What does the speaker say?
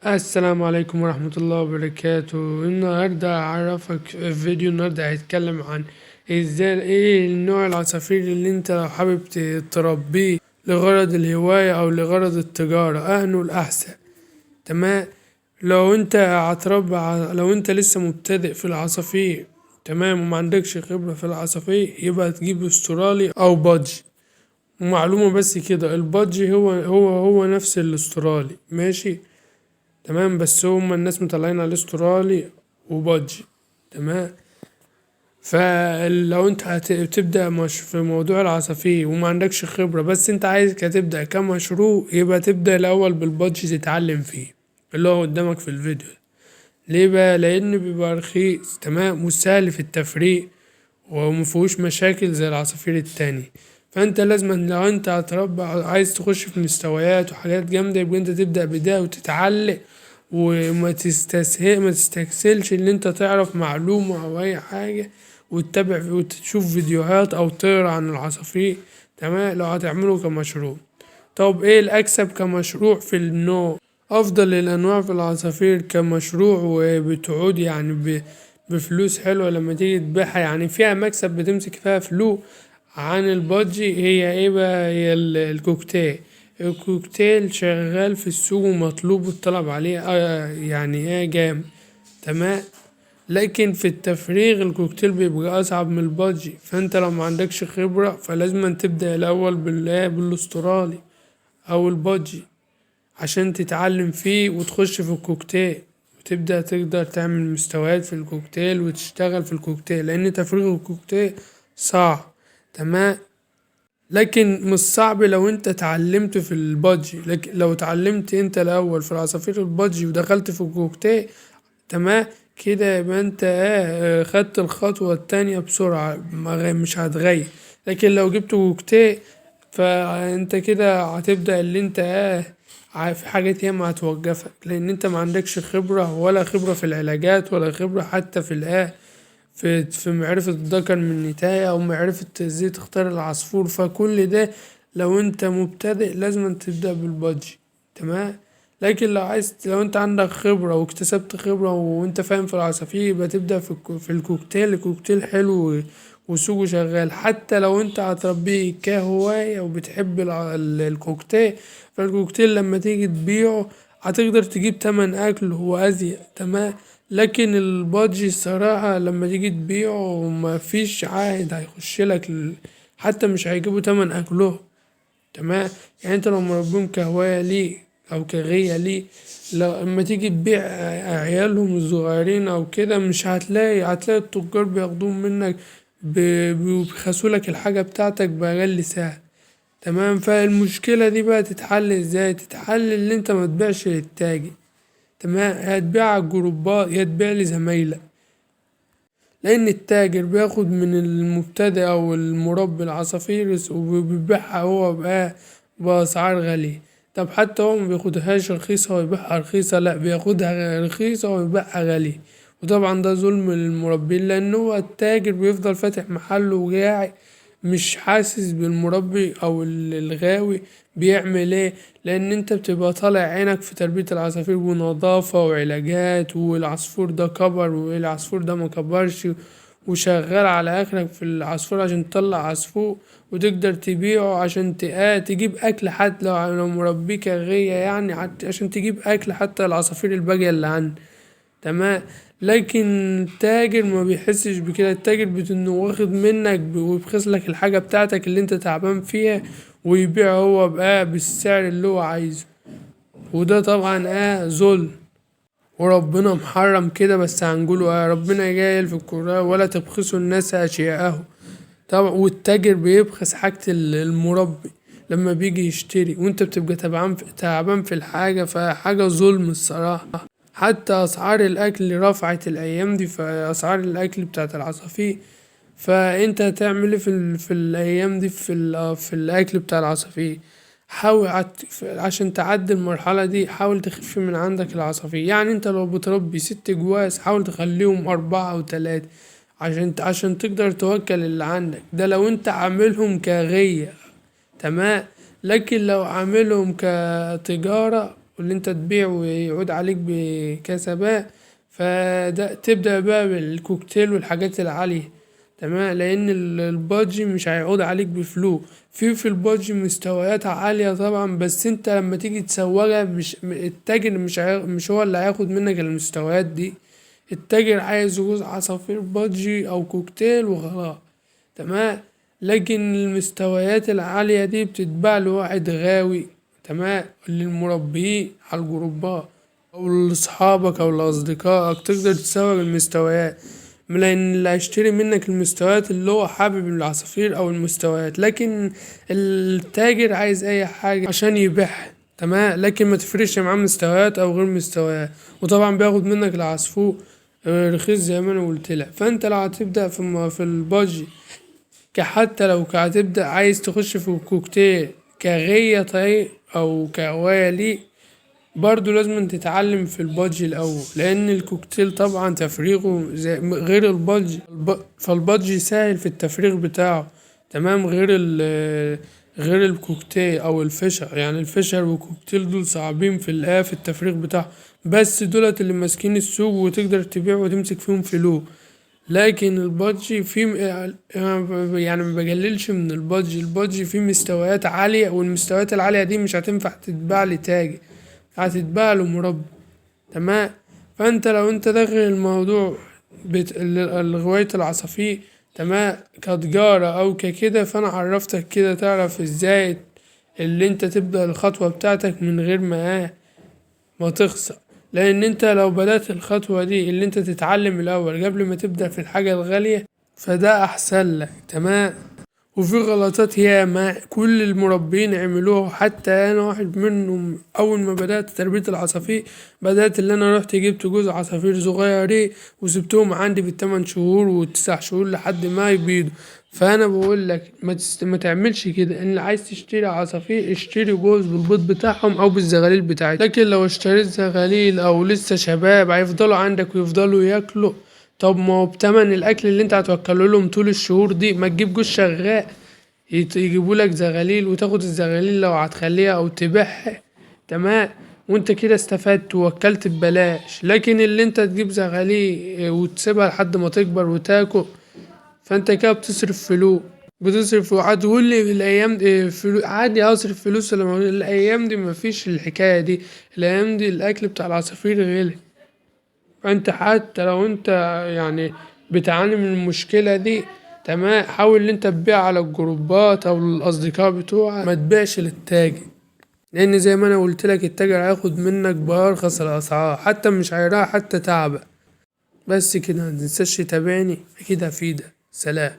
السلام عليكم ورحمة الله وبركاته. النهاردة أعرفك في فيديو النهاردة هيتكلم عن ازاي ايه النوع العصافير اللي انت لو حابب تربيه لغرض الهواية او لغرض التجارة انه الأحسن. تمام. لو انت لسه مبتدئ في العصافير، تمام، وما عندكش خبرة في العصافير، يبقى تجيب استرالي او بادجي. ومعلومة بس كده، البادجي هو نفس الاسترالي، ماشي، تمام، بس هما الناس مطلعين على الاسترالي وبادجي. تمام. فلو انت بتبدأ مش في موضوع العصافير وما عندكش خبرة، بس انت عايز كتبدأ كمشروع، يبقى تبدأ الأول بالبادجي تتعلم فيه، اللي هو قدامك في الفيديو. ليه بقى؟ لأن بيبقى رخيص، تمام، وسهل في التفريق ومفيهوش مشاكل زي العصافير التاني. فانت لازم لو انت هتربى عايز تخش في مستويات وحاجات جامدة، يبقى انت تبدأ بداية وتتعلم، ما تستكسلش ان انت تعرف معلومة او اي حاجة، وتتابع وتشوف فيديوهات او تقرا عن العصافير. تمام. لو هتعمله كمشروع، طب ايه الاكسب كمشروع في النوع؟ افضل الانواع في العصافير كمشروع وبتعود يعني بفلوس حلوة لما تيجي تبيعها، يعني فيها مكسب بتمسك فيها فلوس عن البادجي. هي ايه بقى؟ هي الكوكتيل. الكوكتيل شغال في السوق ومطلوب والطلب عليه يعني ايه جامد. تمام. لكن في التفريغ الكوكتيل بيبقى اصعب من البادجي، فانت لو ما عندكش خبرة فلازم تبدأ الاول بالاسترالي او البادجي عشان تتعلم فيه وتخش في الكوكتيل، وتبدأ تقدر تعمل مستويات في الكوكتيل وتشتغل في الكوكتيل، لأن تفريغ الكوكتيل صعب. تمام. لكن مش صعب لو انت اتعلمت في البادجي، لكن لو اتعلمت انت الأول في العصافير البادجي ودخلت في الكوكتيل، تمام، كده يبقى انت خدت الخطوة التانية بسرعة، مش هتغير. لكن لو جبت كوكتيل فانت كده هتبدأ اللي انت في حاجات ياما هتوقفك، لان انت ما عندكش خبرة، ولا خبرة في العلاجات، ولا خبرة حتى في في معرفة الذكر من النتاية، او معرفة ازاي تختار العصفور. فكل ده لو انت مبتدئ لازم تبدأ بالبادجي. تمام. لكن لو انت عندك خبرة واكتسبت خبرة وانت فاهم في العصافير، يبقى تبدأ في الكوكتيل. الكوكتيل حلو وسوقه شغال، حتى لو انت هتربيه كهواية وبتحب الكوكتيل. فالكوكتيل لما تيجي تبيعه هتقدر تجيب تمن أكل وأزيد. تمام. لكن البادجي الصراحة لما تيجي تبيعه مفيش عائد هيخشلك حتى مش هيجيبوا تمن أكله. تمام. يعني انت لو مربيهم كهواية ليه او كغية ليه، لو اما تيجي تبيع عيالهم الصغيرين او كده، مش هتلاقي التجار بياخدوهم منك، بيخسولك الحاجة بتاعتك بأقل سعر. تمام. فالمشكلة دي بقى تتحل ازاي؟ تتحل اللي انت ما تبيعش للتاجر، تمام، هتبيع على الجروبات، يا تبيع لزمايلك، لأن التاجر بياخد من المبتدئ أو المربي العصافير وبيبيعها هو بقى بأسعار غالية. طب حتى هو مبياخدهاش رخيصة ويبيعها رخيصة، لأ، بياخدها رخيصة ويبيعها غالية. وطبعا ده ظلم للمربين، لأن هو التاجر بيفضل فاتح محله وقاعد مش حاسس بالمربي أو الغاوي بيعمل ايه، لأن انت بتبقى طالع عينك في تربية العصافير ونظافة وعلاجات، والعصفور ده كبر والعصفور ده مكبرش، وشغال على اخرك في العصفور عشان تطلع عصفور وتقدر تبيعه عشان تجيب اكل، حتى لو مربيه كغية، يعني حتى عشان تجيب اكل حتى العصافير الباقية اللي عندك. تمام. لكن التاجر ما بيحسش بكده، التاجر انه واخد منك ويبخس لك الحاجة بتاعتك اللي انت تعبان فيها، ويبيع هو بقى بالسعر اللي هو عايزه. وده طبعا ظلم، وربنا محرم كده. بس هنقوله ربنا قايل في القرآن: ولا تبخسوا الناس أشياءهم. طبعا والتاجر بيبخس حاجة المربي لما بيجي يشتري، وانت بتبقى تعبان في الحاجة، فحاجة ظلم الصراحة. حتى أسعار الأكل رفعت الأيام دي، فأسعار الأكل بتاعت العصافير. فأنت هتعمل ايه في الأيام دي في الأكل بتاع العصافير؟ حاول عشان تعدي المرحلة دي، حاول تخف من عندك العصافير. يعني انت لو بتربي 6 جواز، حاول تخليهم 4 أو 3، عشان تقدر توكل اللي عندك ده لو انت عاملهم كغية. تمام. لكن لو عاملهم كتجارة واللي انت تبيع ويعود عليك بكسبان. فده تبدأ بقى بالكوكتيل والحاجات العالية، تمام، لأن البادجي مش هيعود عليك بفلوس. في البادجي مستويات عالية طبعا، بس انت لما تيجي تسوقها مش التاجر مش هو اللي هياخد منك المستويات دي. التاجر عايز يجوز عصافير بادجي أو كوكتيل وخلاص، تمام. لكن المستويات العالية دي بتتباع لواحد غاوي، تمام، للمربيين على الجروبات أو لأصحابك أو لأصدقائك، تقدر تسوق المستويات. لأن اللي هيشتري منك المستويات اللي هو حابب العصافير أو المستويات، لكن التاجر عايز أي حاجة عشان يبيعها، تمام، لكن ما تفرقش معاه مستويات أو غير مستويات. وطبعا بياخد منك العصفور رخيص زي ما أنا قلتلك. فأنت لو هتبدأ في البادجي حتى لو هتبدأ عايز تخش في الكوكتيل كغية طيب أو كهواية ليك، برضو لازم تتعلم في البادجي الأول، لأن الكوكتيل طبعا تفريغه غير البادجي. فالبادجي سهل في التفريغ بتاعه، تمام، غير الكوكتيل أو الفشر. يعني الفشر والكوكتيل دول صعبين في التفريغ بتاعه، بس دولت اللي ماسكين السوق وتقدر تبيع وتمسك فيهم فلوس. لكن البادجي فيه يعني ما بقللش من البادجي فيه مستويات عالية، والمستويات العالية دي مش هتنفع تتباع لتاجر، هتتباع لمربي، تمام. فانت لو انت داخل الموضوع لغواية العصافير، تمام، كتجارة او ككده، فانا عرفتك كده تعرف ازاي اللي انت تبدأ الخطوة بتاعتك من غير ما تخسر. لان انت لو بدأت الخطوة دي اللي انت تتعلم الاول قبل ما تبدأ في الحاجة الغالية، فده احسن لك، تمام. وفي غلطات ياما كل المربين عملوها، حتى انا واحد منهم. اول ما بدأت تربية العصافير، بدأت اللي انا رحت جبت جوز عصافير صغيرين وسبتهم عندي بالتمن شهور والتسع شهور لحد ما يبيضوا. فانا بقول لك ما تعملش كده. ان عايز تشتري عصافير اشتري جوز بالبيض بتاعهم او بالزغاليل بتاعتهم. لكن لو اشتريت زغاليل او لسه شباب هيفضلوا عندك ويفضلوا ياكلوا. طب ما هو بتمن الاكل اللي انت هتوكله لهم طول الشهور دي، ما تجيب جوز شغال يجيبولك زغاليل وتاخد الزغاليل لو هتخليها او تبيعها، تمام، وانت كده استفدت ووكلت ببلاش. لكن اللي انت تجيب زغاليل وتسيبها لحد ما تكبر وتاكل، فانت كده بتصرف وهتقول لي في الايام دي عادي اصرف فلوس. لما الايام دي مفيش الحكايه دي، الايام دي الاكل بتاع العصافير غلي. فانت حتى لو انت يعني بتعاني من المشكلة دي، تمام، حاول ان انت تبيع على الجروبات او الاصدقاء بتوعك، ما تبيعش للتاجر. لان زي ما انا قلت لك التاجر هياخد منك بارخص الاسعار، حتى مش هيراعي حتى تعبك. بس كده، متنساش تتابعني، اكيد هفيدك. سلام.